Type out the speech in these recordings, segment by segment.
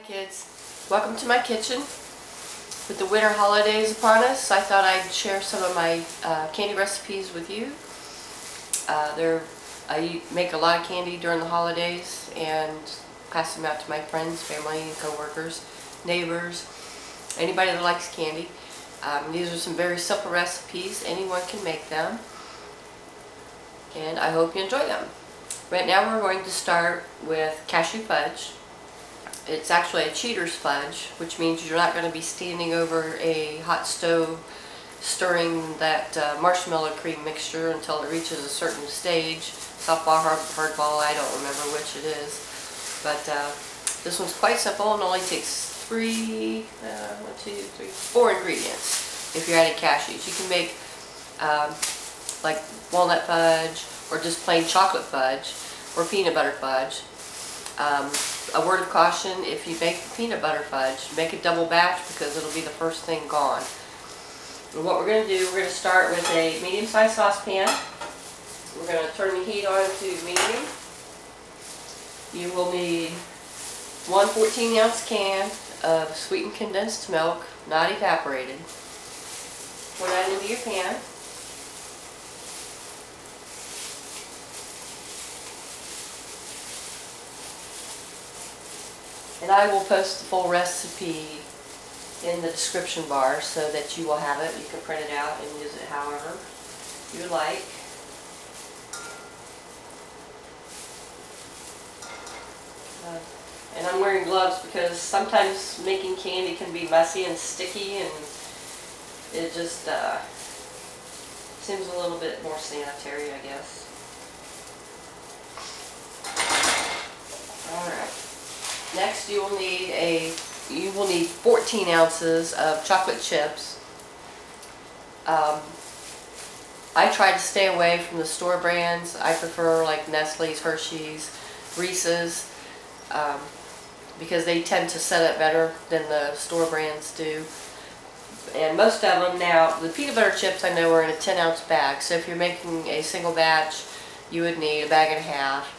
Kids, welcome to my kitchen. With the winter holidays upon us, I thought I'd share some of my candy recipes with you. I make a lot of candy during the holidays and pass them out to my friends, family, and co-workers, neighbors, anybody that likes candy. These are some very simple recipes. Anyone can make them, and I hope you enjoy them. Right now we're going to start with cashew fudge. It's actually a cheater's fudge, which means you're not going to be standing over a hot stove stirring that marshmallow cream mixture until it reaches a certain stage. Softball, hardball, I don't remember which it is. But this one's quite simple and only takes four ingredients if you're adding cashews. You can make like walnut fudge or just plain chocolate fudge or peanut butter fudge. A word of caution, if you make peanut butter fudge, make a double batch because it'll be the first thing gone. And what we're going to do, we're going to start with a medium-sized saucepan. We're going to turn the heat on to medium. You will need one 14-ounce can of sweetened condensed milk, not evaporated. Pour that into your pan. And I will post the full recipe in the description bar so that you will have it. You can print it out and use it however you like. And I'm wearing gloves because sometimes making candy can be messy and sticky, and it just seems a little bit more sanitary, I guess. Alright. Next, you will need 14 ounces of chocolate chips. I try to stay away from the store brands. I prefer like Nestle's, Hershey's, Reese's, because they tend to set up better than the store brands do. And most of them now, the peanut butter chips I know are in a 10-ounce bag. So if you're making a single batch, you would need a bag and a half.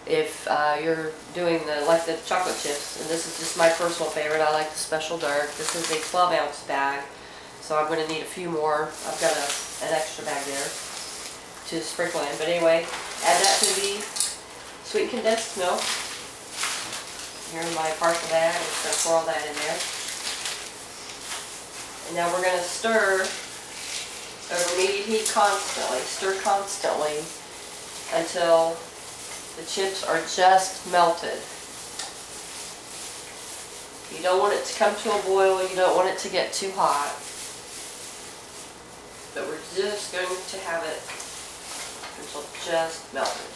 If you're doing like the chocolate chips, and this is just my personal favorite, I like the Special Dark. This is a 12-ounce bag, so I'm going to need a few more. I've got an extra bag there to sprinkle in. But anyway, add that to the sweetened condensed milk. Here's my partial bag. I'm just going to pour all that in there. And now we're going to stir over medium heat constantly. Stir constantly until the chips are just melted. You don't want it to come to a boil, you don't want it to get too hot. But we're just going to have it until just melted.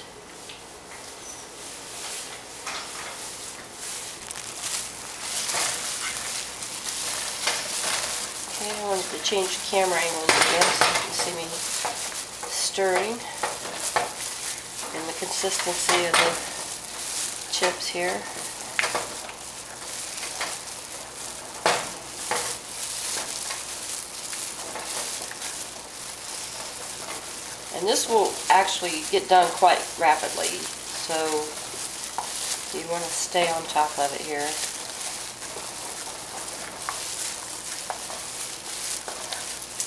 Okay, I wanted to change the camera angle again so you can see me stirring. And the consistency of the chips here. And this will actually get done quite rapidly, so you want to stay on top of it here.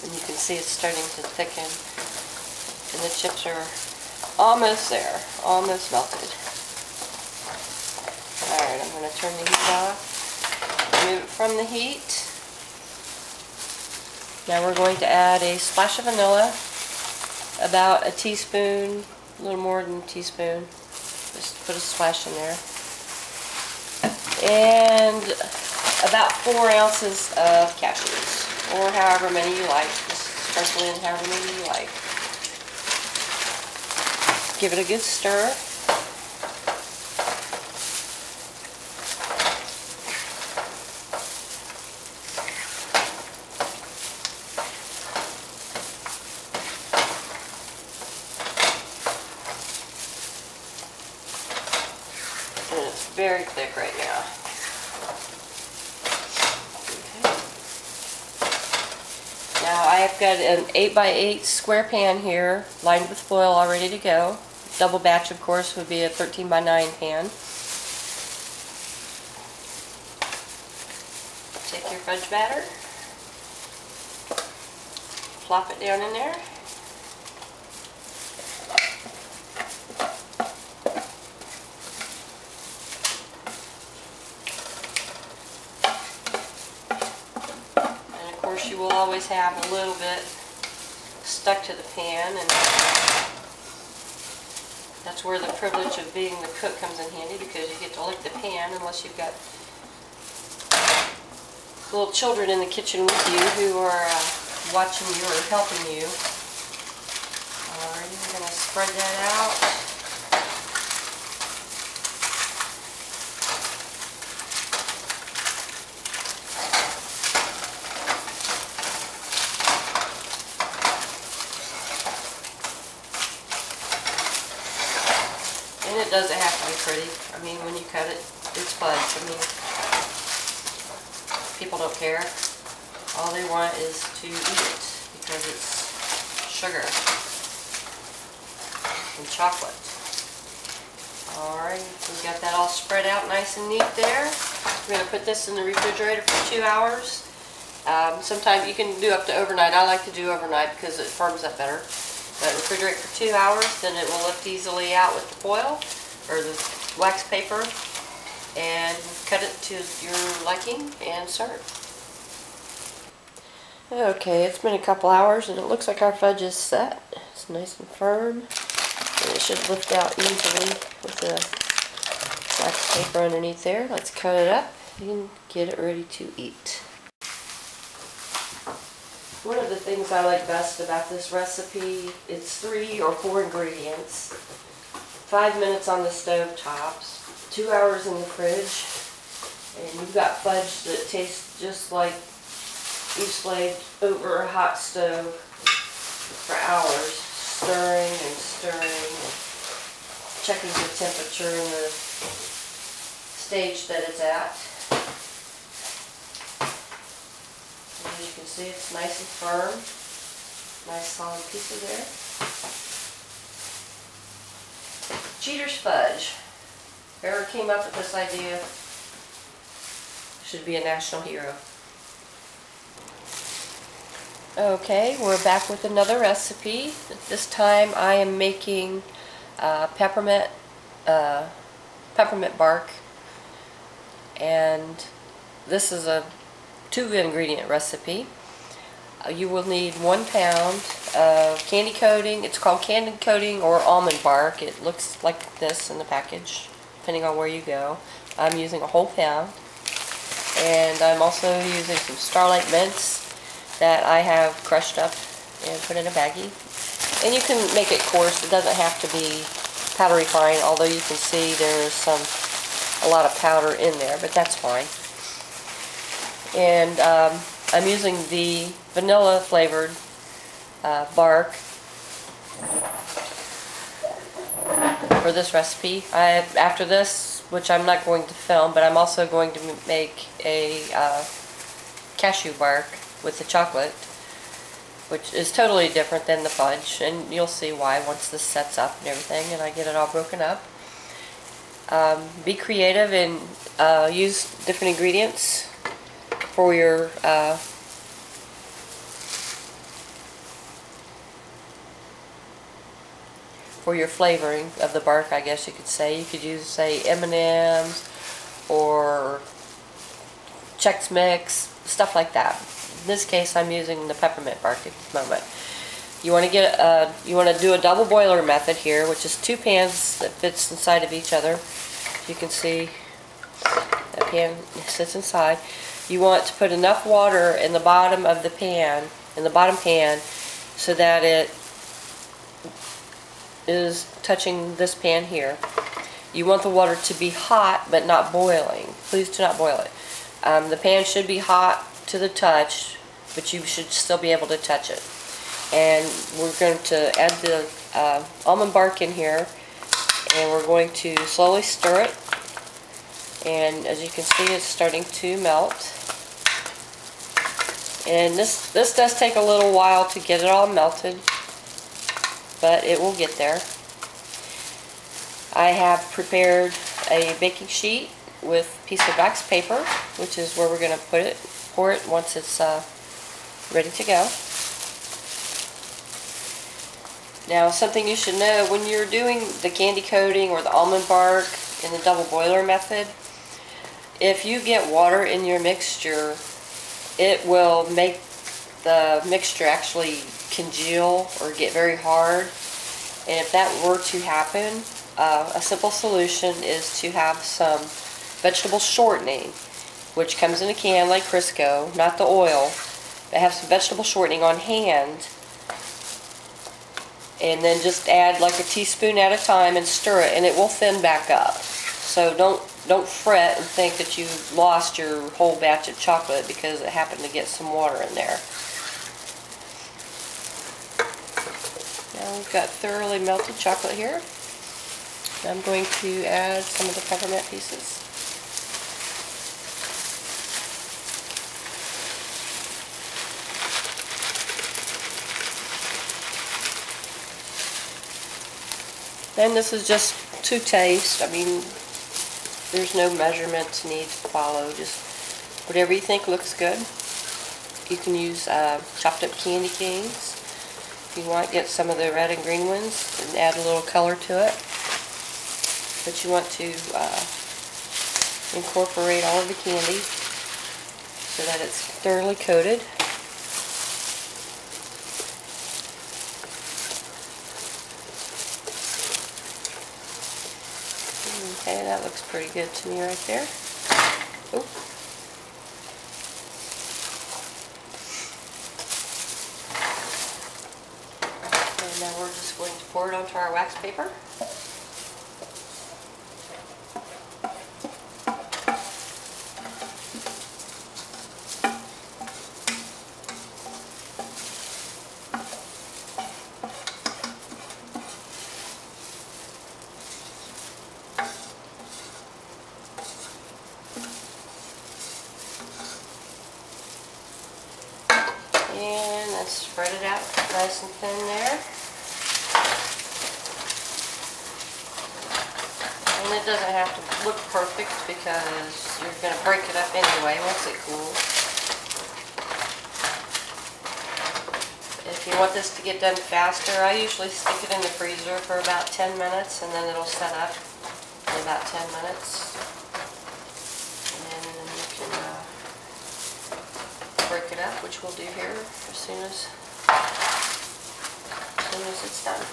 And you can see it's starting to thicken, and the chips are almost there, almost melted. Alright, I'm going to turn the heat off, remove it from the heat. Now we're going to add a splash of vanilla, about a teaspoon, a little more than a teaspoon. Just put a splash in there. And about 4 ounces of cashews, or however many you like. Just sprinkle in however many you like. Give it a good stir. And it's very thick right now. Okay. Now I've got an 8x8 square pan here, lined with foil, all ready to go. Double batch, of course, would be a 13x9 pan. Take your fudge batter, plop it down in there. And of course you will always have a little bit stuck to the pan, and that's where the privilege of being the cook comes in handy, because you get to lick the pan unless you've got little children in the kitchen with you who are watching you or helping you. Alright, we're going to spread that out. And it doesn't have to be pretty. I mean, when you cut it, it's fudge. I mean, people don't care. All they want is to eat it because it's sugar and chocolate. Alright, we've got that all spread out nice and neat there. We're going to put this in the refrigerator for 2 hours. Sometimes you can do up to overnight. I like to do overnight because it firms up better. But refrigerate for 2 hours, then it will lift easily out with the foil or the wax paper, and cut it to your liking and serve. Okay, it's been a couple hours and it looks like our fudge is set. It's nice and firm, and it should lift out easily with the wax paper underneath there. Let's cut it up and get it ready to eat. One of the things I like best about this recipe, it's 3 or 4 ingredients, 5 minutes on the stove tops, 2 hours in the fridge, and you've got fudge that tastes just like you slaved over a hot stove for hours, stirring and stirring and checking the temperature and the stage that it's at. As you can see, it's nice and firm. Nice solid pieces there. Cheater's fudge. Whoever came up with this idea should be a national hero. Okay, we're back with another recipe. This time I am making peppermint bark, and this is a 2-ingredient recipe. You will need 1 pound of candy coating. It's called candy coating or almond bark. It looks like this in the package, depending on where you go. I'm using a whole pound, and I'm also using some starlight mints that I have crushed up and put in a baggie. And you can make it coarse. It doesn't have to be powdery fine, although you can see there's a lot of powder in there, but that's fine. And I'm using the vanilla flavored bark for this recipe. After this, which I'm not going to film, but I'm also going to make a cashew bark with the chocolate, which is totally different than the fudge, and you'll see why once this sets up and everything and I get it all broken up. Be creative and use different ingredients for your flavoring of the bark, I guess you could say. You could use, say, M&M's or Chex Mix, stuff like that. In this case, I'm using the peppermint bark at the moment. You want to do a double boiler method here, which is 2 pans that fits inside of each other. You can see that pan sits inside. You want to put enough water in the bottom of the pan, so that it is touching this pan here. You want the water to be hot but not boiling. Please do not boil it. The pan should be hot to the touch, but you should still be able to touch it. And we're going to add the almond bark in here, and we're going to slowly stir it. And as you can see, it's starting to melt. And this does take a little while to get it all melted, but it will get there. I have prepared a baking sheet with a piece of wax paper, which is where we're going to put it pour it once it's ready to go. Now, something you should know, when you're doing the candy coating or the almond bark in the double boiler method, if you get water in your mixture, it will make the mixture actually congeal or get very hard. And if that were to happen, a simple solution is to have some vegetable shortening, which comes in a can like Crisco, not the oil, but have some vegetable shortening on hand, and then just add like a teaspoon at a time and stir it, and it will thin back up. So don't fret and think that you lost your whole batch of chocolate because it happened to get some water in there. Now we've got thoroughly melted chocolate here. I'm going to add some of the peppermint pieces. Then this is just to taste. I mean, there's no measurements need to follow. Just whatever you think looks good. You can use chopped up candy canes. If you want, get some of the red and green ones and add a little color to it. But you want to incorporate all of the candy so that it's thoroughly coated. Okay, that looks pretty good to me right there. Oop. And now we're just going to pour it onto our wax paper. And then spread it out nice and thin there. And it doesn't have to look perfect because you're going to break it up anyway once it cools. If you want this to get done faster, I usually stick it in the freezer for about 10 minutes and then it'll set up in about 10 minutes. And then you can break it up, which we'll do here as soon as it's done.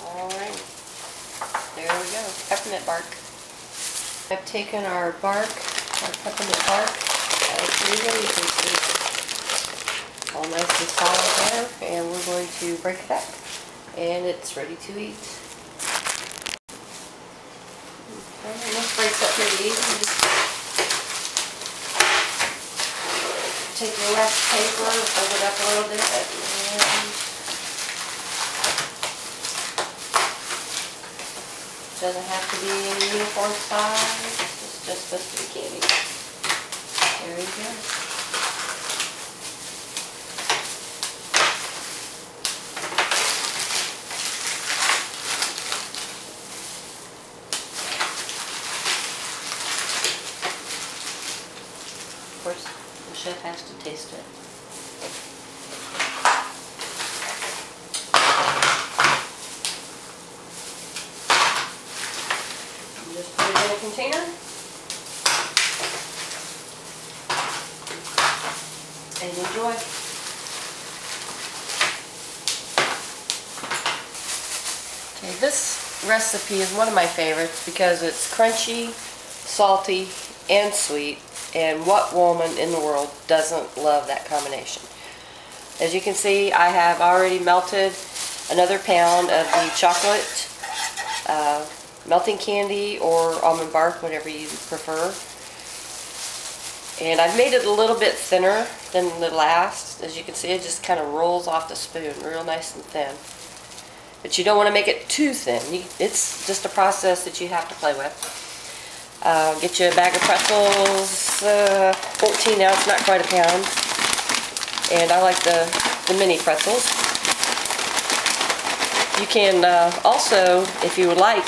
Alright, there we go, peppermint bark. I've taken our bark, our peppermint bark, out of the freezer. You can see it's all nice and solid there, and we're going to break it up, and it's ready to eat. And this breaks up pretty easy. Just take your wax paper and fold it up a little bit. And it doesn't have to be any uniform size. It's just supposed to be candy. There you go. Of course, the chef has to taste it. You just put it in a container and enjoy. Okay, this recipe is one of my favorites because it's crunchy, salty, and sweet. And what woman in the world doesn't love that combination? As you can see, I have already melted another pound of the chocolate, melting candy or almond bark, whatever you prefer. And I've made it a little bit thinner than the last. As you can see, it just kind of rolls off the spoon, real nice and thin. But you don't want to make it too thin. It's just a process that you have to play with. Get you a bag of pretzels, 14 ounce, not quite a pound. And I like the mini pretzels. You can also, if you would like,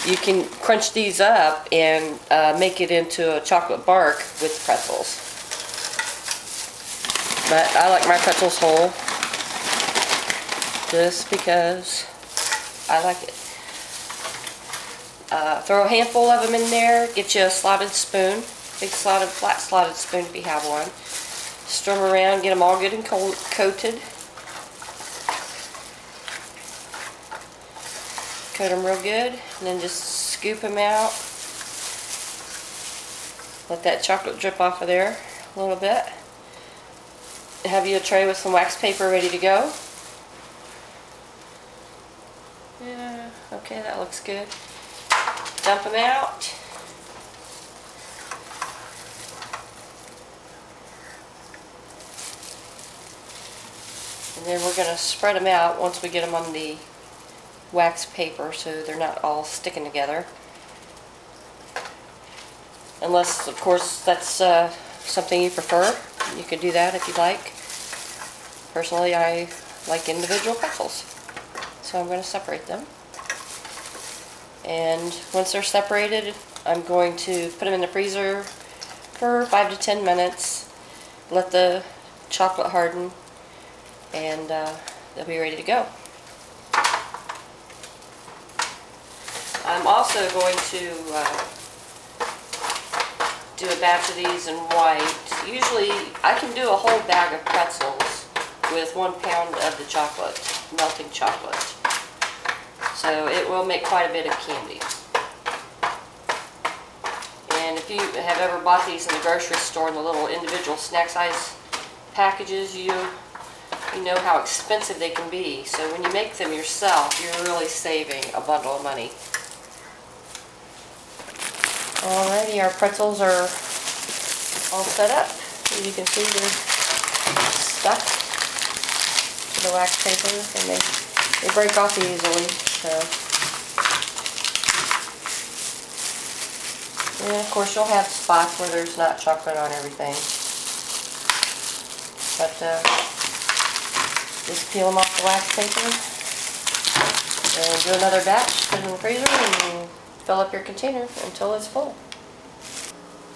you can crunch these up and make it into a chocolate bark with pretzels. But I like my pretzels whole, just because I like it. Throw a handful of them in there, get you a slotted spoon, big slotted, flat slotted spoon if you have one. Stir them around, get them all good and coated. Coat them real good, and then just scoop them out. Let that chocolate drip off of there a little bit. Have you a tray with some wax paper ready to go. Yeah, okay, that looks good. Dump them out. And then we're going to spread them out once we get them on the wax paper so they're not all sticking together. Unless, of course, that's something you prefer. You can do that if you'd like. Personally, I like individual pretzels. So I'm going to separate them. And once they're separated, I'm going to put them in the freezer for 5 to 10 minutes. Let the chocolate harden, and they'll be ready to go. I'm also going to do a batch of these in white. Usually I can do a whole bag of pretzels with 1 pound of the chocolate, melting chocolate. So it will make quite a bit of candy. And if you have ever bought these in the grocery store in the little individual snack size packages, you know how expensive they can be. So when you make them yourself, you're really saving a bundle of money. Alrighty, our pretzels are all set up. As you can see, they're stuck to the wax paper, and they break off easily. So, and of course, you'll have spots where there's not chocolate on everything. But just peel them off the wax paper and do another batch. Put it in the freezer and fill up your container until it's full.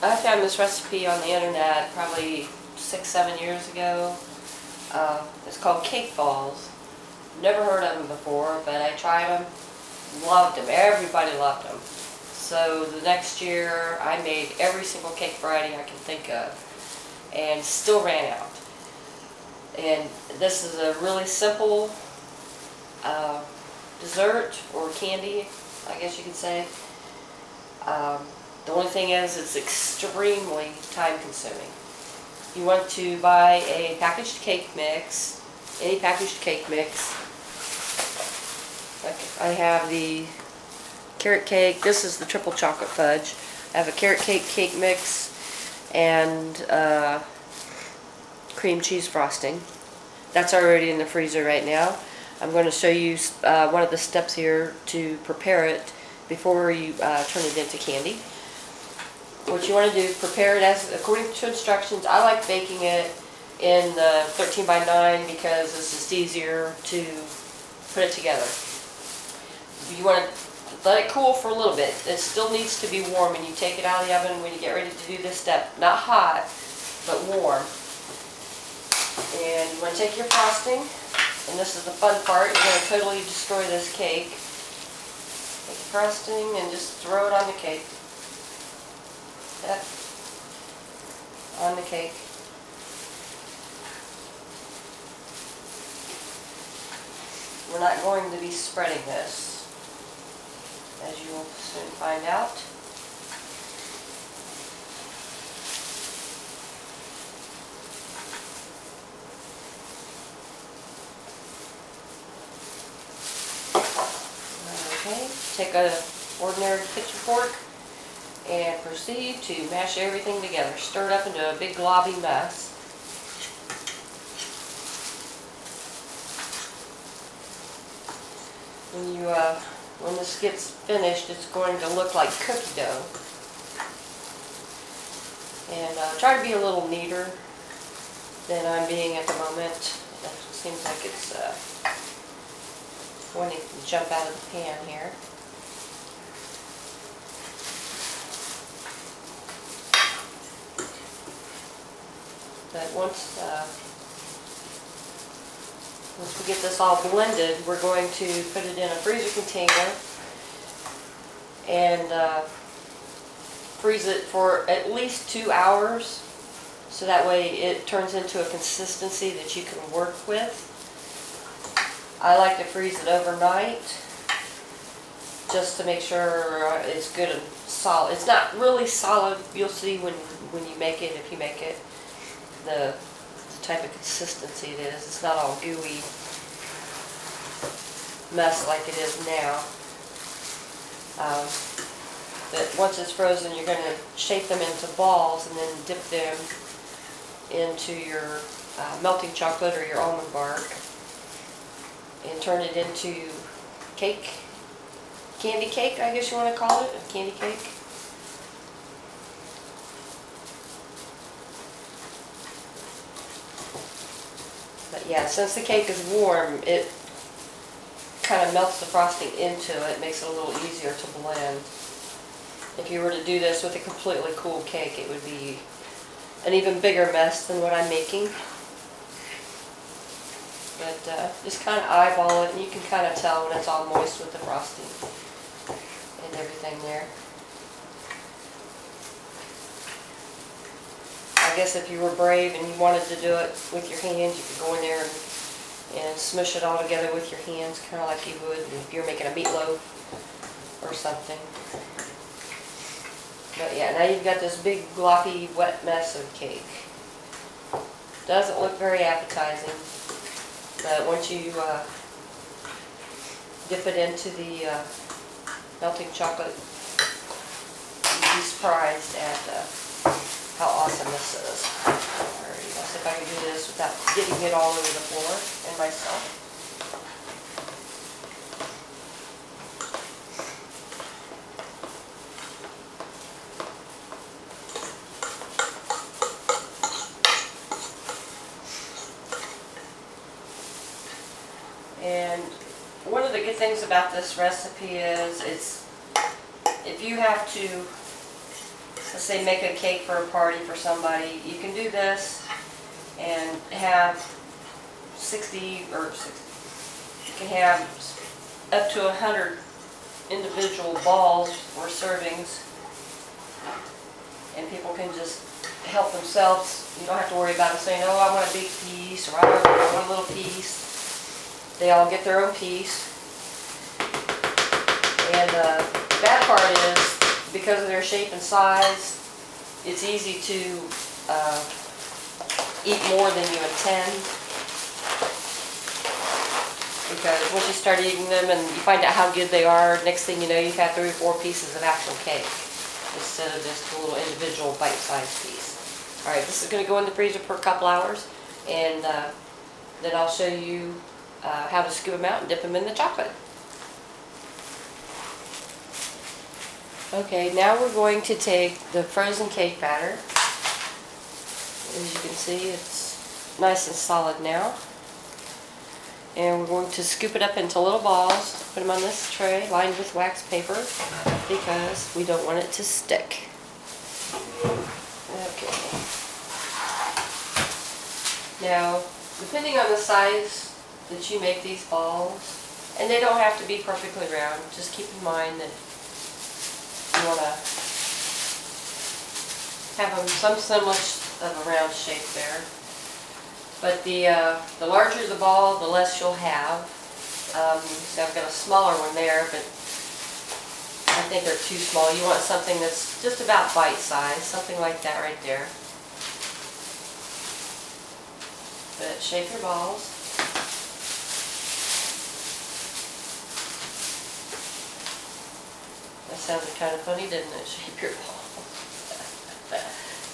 I found this recipe on the internet probably 6-7 years ago. It's called cake balls. Never heard of them before, but I tried them. Loved them. Everybody loved them. So the next year I made every single cake variety I can think of and still ran out. And this is a really simple dessert or candy, I guess you could say. The only thing is it's extremely time consuming. You want to buy a packaged cake mix, any packaged cake mix. Like I have the carrot cake, this is the triple chocolate fudge. I have a carrot cake mix and cream cheese frosting. That's already in the freezer right now. I'm going to show you one of the steps here to prepare it before you turn it into candy. What you want to do is prepare it as according to instructions. I like baking it in the 13 by 9 because it's just easier to put it together. You want to let it cool for a little bit. It still needs to be warm, and you take it out of the oven when you get ready to do this step. Not hot, but warm. And you want to take your frosting, and this is the fun part. You're going to totally destroy this cake. Take the frosting and just throw it on the cake. Yep. On the cake. We're not going to be spreading this, as you will soon find out. Okay, take an ordinary kitchen fork and proceed to mash everything together. Stir it up into a big globby mess. When this gets finished, it's going to look like cookie dough. And try to be a little neater than I'm being at the moment. It seems like it's one to jump out of the pan here. But once we get this all blended, we're going to put it in a freezer container and freeze it for at least 2 hours, so that way it turns into a consistency that you can work with. I like to freeze it overnight just to make sure it's good and solid. It's not really solid. You'll see when you make it, if you make it, the type of consistency it is. It's not all gooey mess like it is now. But once it's frozen, you're going to shape them into balls and then dip them into your melting chocolate or your almond bark and turn it into cake. Candy cake, I guess you want to call it, a candy cake. But yeah, since the cake is warm, it kind of melts the frosting into it, makes it a little easier to blend. If you were to do this with a completely cool cake, it would be an even bigger mess than what I'm making. But just kind of eyeball it, and you can kind of tell when it's all moist with the frosting and everything there. I guess if you were brave and you wanted to do it with your hands, you could go in there and smush it all together with your hands, kind of like you would if you were making a meatloaf or something. But yeah, now you've got this big gloppy wet mess of cake. Doesn't look very appetizing, but once you dip it into the melting chocolate, you'd be surprised at how awesome this is. Alright, let's see if I can do this without getting it all over the floor and myself. And one of the good things about this recipe is if you have to, let's say, make a cake for a party for somebody, you can do this and have 60 or 60, you can have up to 100 individual balls or servings, and people can just help themselves. You don't have to worry about them saying, oh, I want a big piece, or I want a little piece. They all get their own piece. And the bad part is, because of their shape and size, it's easy to eat more than you intend. Because once you start eating them and you find out how good they are, next thing you know, you've had 3 or 4 pieces of actual cake instead of just a little individual bite-sized piece. Alright, this is going to go in the freezer for a couple hours, and then I'll show you how to scoop them out and dip them in the chocolate. Okay, now we're going to take the frozen cake batter. As you can see, it's nice and solid now. And we're going to scoop it up into little balls, put them on this tray lined with wax paper because we don't want it to stick. Okay. Now, depending on the size that you make these balls, and they don't have to be perfectly round, just keep in mind that you want to have them some semblance of a round shape there. But the larger the ball, the less you'll have. So I've got a smaller one there, but I think they're too small. You want something that's just about bite size, something like that right there. But shape your balls. That sounded kind of funny, didn't it? Shape your balls.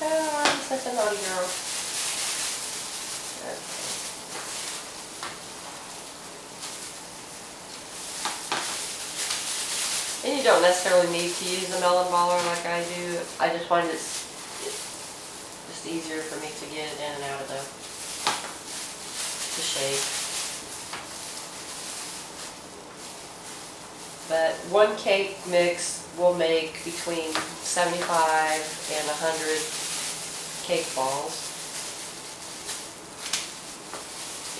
Oh, I'm such a naughty girl. Okay. And you don't necessarily need to use a melon baller like I do. I just find it's just easier for me to get it in and out of the shape. But one cake mix will make between 75 and 100 cake balls.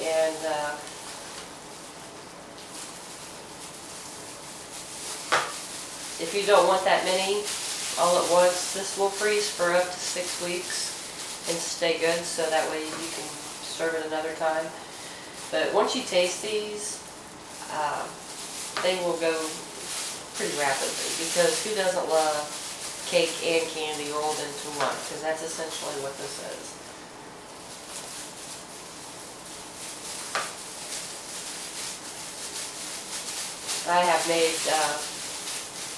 And if you don't want that many all at once, this will freeze for up to 6 weeks and stay good, so that way you can serve it another time. But once you taste these, they will go pretty rapidly, because who doesn't love cake and candy rolled into one? Because that's essentially what this is. I have made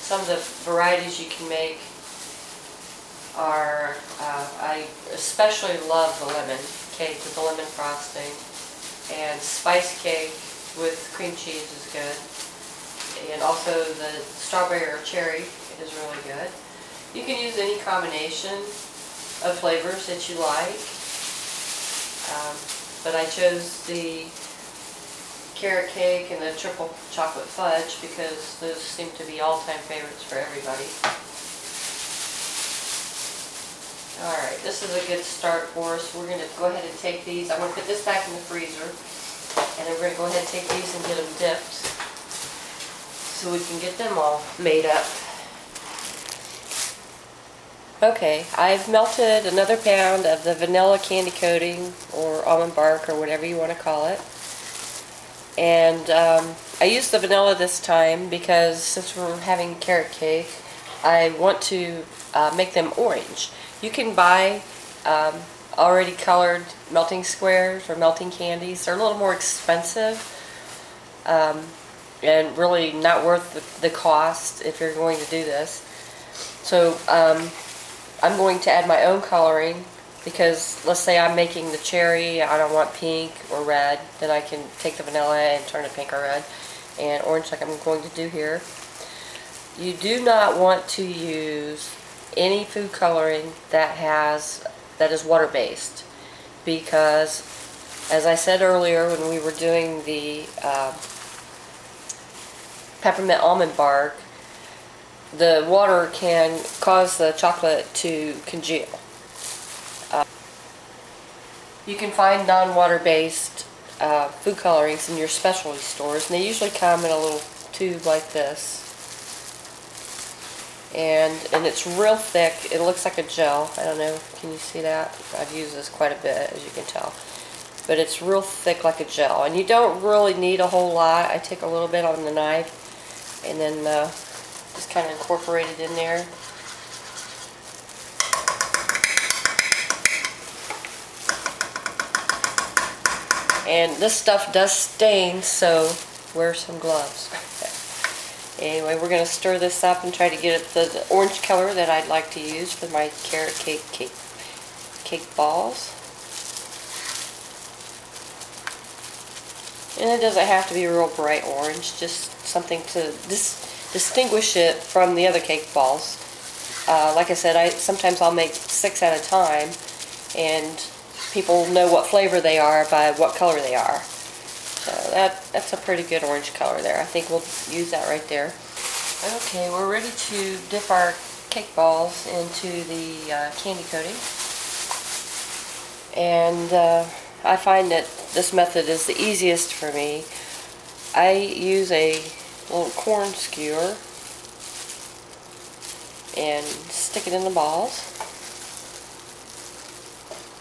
some of the varieties you can make are, I especially love the lemon cake with the lemon frosting, and spice cake with cream cheese is good, and also the strawberry or cherry is really good. You can use any combination of flavors that you like, but I chose the carrot cake and the triple chocolate fudge because those seem to be all-time favorites for everybody. Alright, this is a good start for us. We're going to go ahead and take these. I'm going to put this back in the freezer, and then we're going to go ahead and take these and get them dipped so we can get them all made up. Okay, I've melted another pound of the vanilla candy coating, or almond bark, or whatever you want to call it. And I used the vanilla this time because since we're having carrot cake, I want to make them orange. You can buy already colored melting squares or melting candies. They're a little more expensive and really not worth the cost if you're going to do this. So I'm going to add my own coloring, because let's say I'm making the cherry, I don't want pink or red, then I can take the vanilla and turn it pink or red, and orange like I'm going to do here. You do not want to use any food coloring that is water-based, because as I said earlier when we were doing the peppermint almond bark, the water can cause the chocolate to congeal. You can find non-water-based food colorings in your specialty stores, and they usually come in a little tube like this. And it's real thick. It looks like a gel. I don't know, can you see that? I've used this quite a bit, as you can tell. But it's real thick like a gel, and you don't really need a whole lot. I take a little bit on the knife and then just kind of incorporate it in there. And this stuff does stain, so wear some gloves. Anyway, we're going to stir this up and try to get it the orange color that I'd like to use for my carrot cake balls. And it doesn't have to be real bright orange, just something to distinguish it from the other cake balls. Like I said, sometimes I'll make 6 at a time, and people know what flavor they are by what color they are. So that's a pretty good orange color there. I think we'll use that right there. Okay, we're ready to dip our cake balls into the candy coating. And I find that this method is the easiest for me. I use a little corn skewer and stick it in the balls.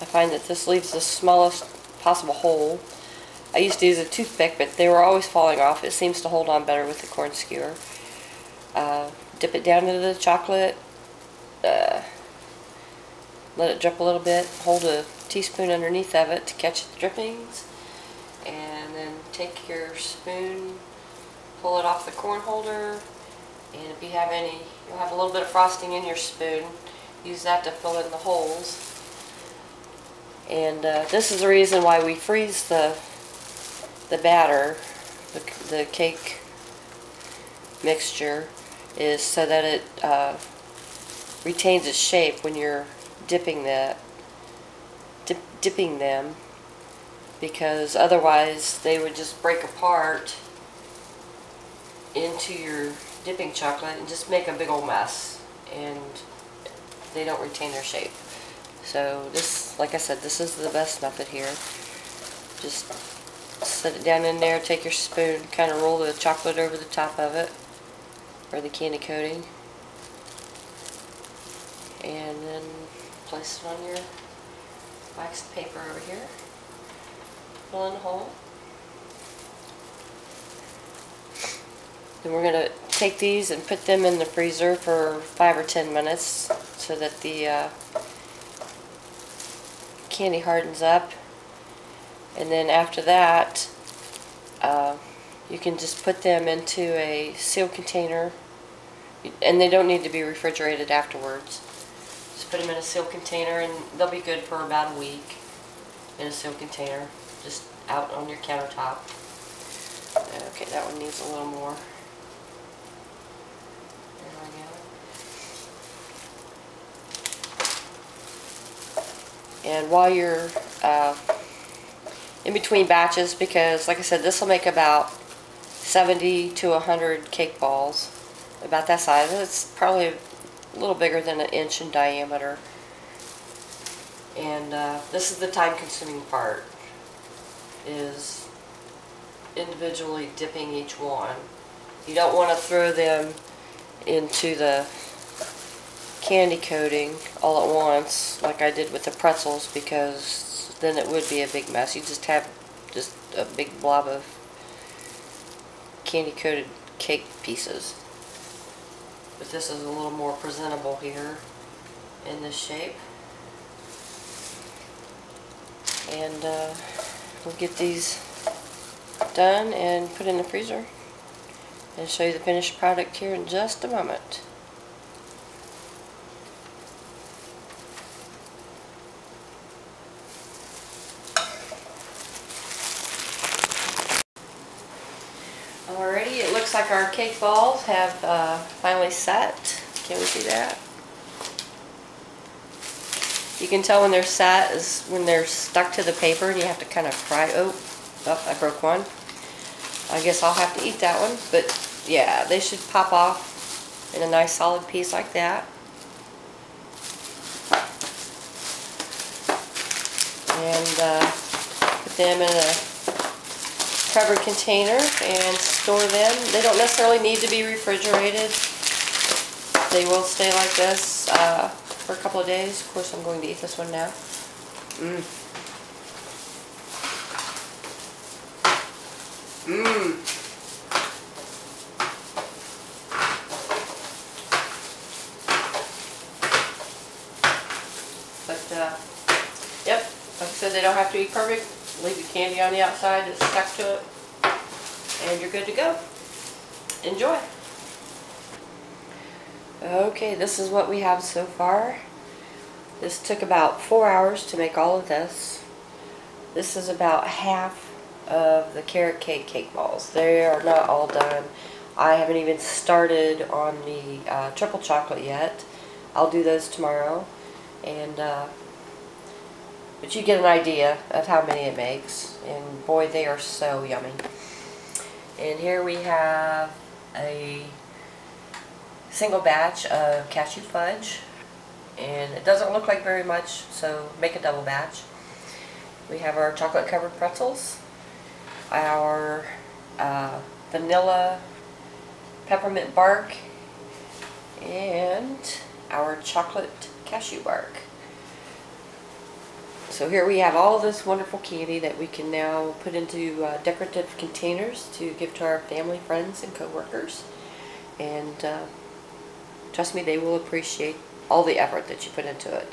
I find that this leaves the smallest possible hole. I used to use a toothpick, but they were always falling off. It seems to hold on better with the corn skewer. Dip it down into the chocolate, let it drip a little bit, hold a teaspoon underneath of it to catch the drippings, and then take your spoon, pull it off the corn holder, and if you have any, you'll have a little bit of frosting in your spoon. Use that to fill in the holes. And this is the reason why we freeze the batter, the cake mixture, is so that it retains its shape when you're dipping them, because otherwise they would just break apart into your dipping chocolate and just make a big old mess, and they don't retain their shape. So this, like I said, this is the best method here. Just set it down in there, take your spoon, kind of roll the chocolate over the top of it, or the candy coating, and then place it on your waxed paper over here. Fill in the hole. Then we're going to take these and put them in the freezer for 5 or 10 minutes so that the candy hardens up. And then after that, you can just put them into a sealed container, and they don't need to be refrigerated afterwards. Just put them in a sealed container and they'll be good for about a week in a sealed container, just out on your countertop. Okay, that one needs a little more. And while you're in between batches, because like I said, this will make about 70 to 100 cake balls, about that size. It's probably a little bigger than an inch in diameter. And this is the time-consuming part, is individually dipping each one. You don't want to throw them into the candy coating all at once like I did with the pretzels, because then it would be a big mess. You just have just a big blob of candy coated cake pieces. But this is a little more presentable here in this shape. And we'll get these done and put in the freezer and show you the finished product here in just a moment. Alrighty, it looks like our cake balls have finally set. Can we see that? You can tell when they're set is when they're stuck to the paper and you have to kind of pry. Oh, I broke one. I guess I'll have to eat that one. But yeah, they should pop off in a nice solid piece like that. And put them in a covered container and store them. They don't necessarily need to be refrigerated. They will stay like this for a couple of days. Of course, I'm going to eat this one now. But yep, like I said, they don't have to be perfect. Leave the candy on the outside that's stuck to it, and you're good to go. Enjoy. Okay, this is what we have so far. This took about 4 hours to make all of this. This is about half of the carrot cake balls. They are not all done. I haven't even started on the triple chocolate yet. I'll do those tomorrow. And but you get an idea of how many it makes, and boy, they are so yummy. And here we have a single batch of cashew fudge, and it doesn't look like very much, so make a double batch. We have our chocolate covered pretzels, our vanilla peppermint bark, and our chocolate cashew bark. So here we have all this wonderful candy that we can now put into decorative containers to give to our family, friends, and co-workers. And trust me, they will appreciate all the effort that you put into it.